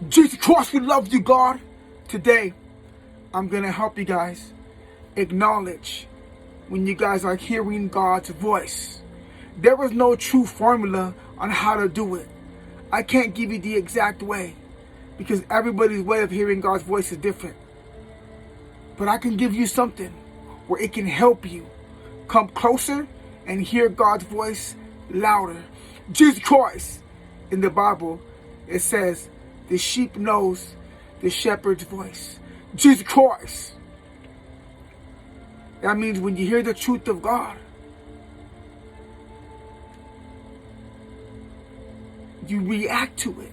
Jesus Christ, we love you, God. Today, I'm going to help you guys acknowledge when you guys are hearing God's voice. There is no true formula on how to do it. I can't give you the exact way because everybody's way of hearing God's voice is different. But I can give you something where it can help you come closer and hear God's voice louder. Jesus Christ, in the Bible, it says, the sheep knows the shepherd's voice. Jesus Christ. That means when you hear the truth of God, you react to it.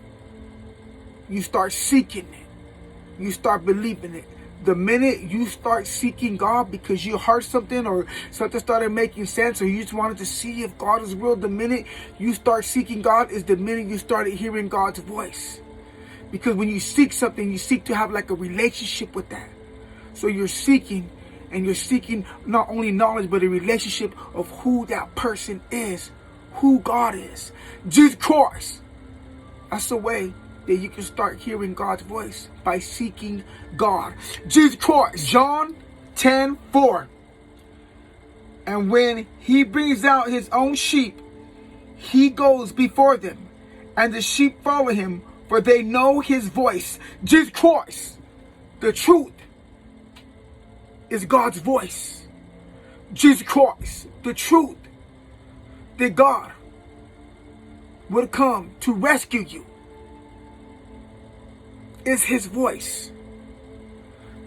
You start seeking it. You start believing it. The minute you start seeking God because you heard something or something started making sense or you just wanted to see if God is real, the minute you start seeking God is the minute you started hearing God's voice. Because when you seek something, you seek to have like a relationship with that. So you're seeking, and you're seeking not only knowledge, but a relationship of who that person is, who God is. Jesus Christ. That's the way that you can start hearing God's voice, by seeking God. Jesus Christ. John 10:4. And when he brings out his own sheep, he goes before them, and the sheep follow him, for they know his voice. Jesus Christ. The truth is God's voice. Jesus Christ. The truth that God will come to rescue you is his voice.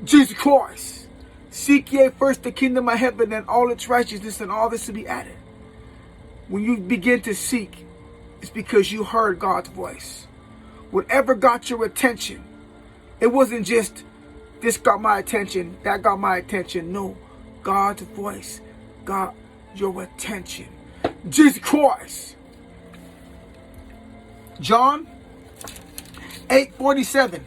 Jesus Christ. Seek ye first the kingdom of heaven and all its righteousness, and all this will be added. When you begin to seek, it's because you heard God's voice. Whatever got your attention, it wasn't just this got my attention, that got my attention. No, God's voice got your attention. Jesus Christ. John 8:47.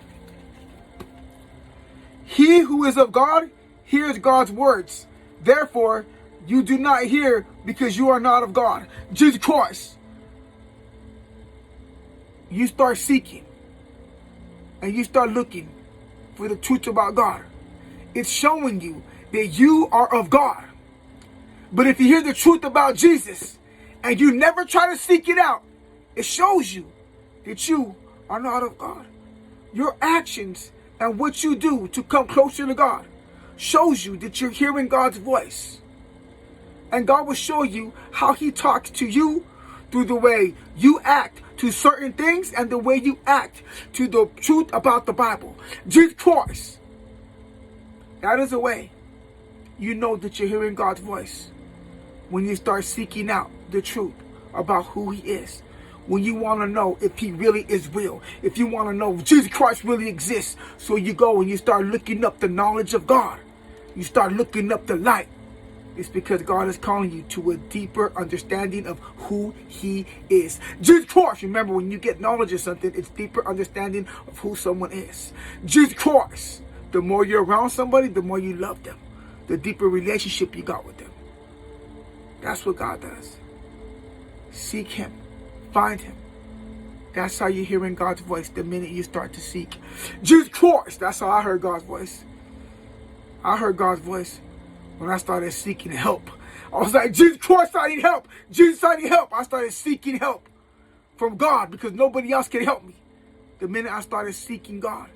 He who is of God hears God's words. Therefore, you do not hear because you are not of God. Jesus Christ. You start seeking and you start looking for the truth about God. It's showing you that you are of God. But if you hear the truth about Jesus and you never try to seek it out, it shows you that you are not of God. Your actions and what you do to come closer to God shows you that you're hearing God's voice. And God will show you how he talks to you through the way you act to certain things and the way you act to the truth about the Bible. Jesus Christ. That is a way you know that you're hearing God's voice. When you start seeking out the truth about who he is. When you want to know if he really is real. If you want to know if Jesus Christ really exists. So you go and you start looking up the knowledge of God. You start looking up the light. It's because God is calling you to a deeper understanding of who he is. Jesus Christ. Remember, when you get knowledge of something, it's deeper understanding of who someone is. Jesus Christ. The more you're around somebody, the more you love them. The deeper relationship you got with them. That's what God does. Seek him. Find him. That's how you're hearing God's voice the minute you start to seek. Jesus Christ. That's how I heard God's voice. I heard God's voice when I started seeking help. I was like, Jesus Christ, I need help. Jesus, I need help. I started seeking help from God because nobody else can help me. The minute I started seeking God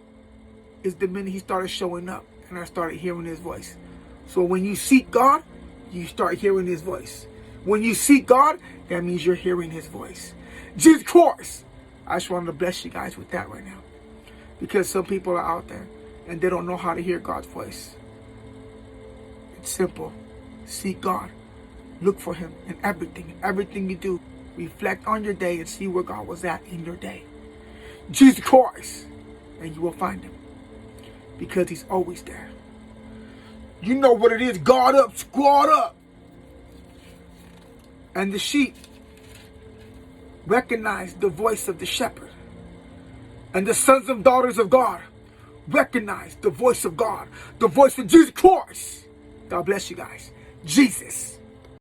is the minute he started showing up and I started hearing his voice. So when you seek God, you start hearing his voice. When you seek God, that means you're hearing his voice. Jesus Christ. I just wanted to bless you guys with that right now. Because some people are out there and they don't know how to hear God's voice. It's simple. Seek God. Look for him in everything. Everything you do. Reflect on your day and see where God was at in your day. Jesus Christ. And you will find him. Because he's always there. You know what it is. God up, squad up. And the sheep recognize the voice of the shepherd. And the sons and daughters of God recognize the voice of God. The voice of Jesus Christ. God bless you guys. Jesus.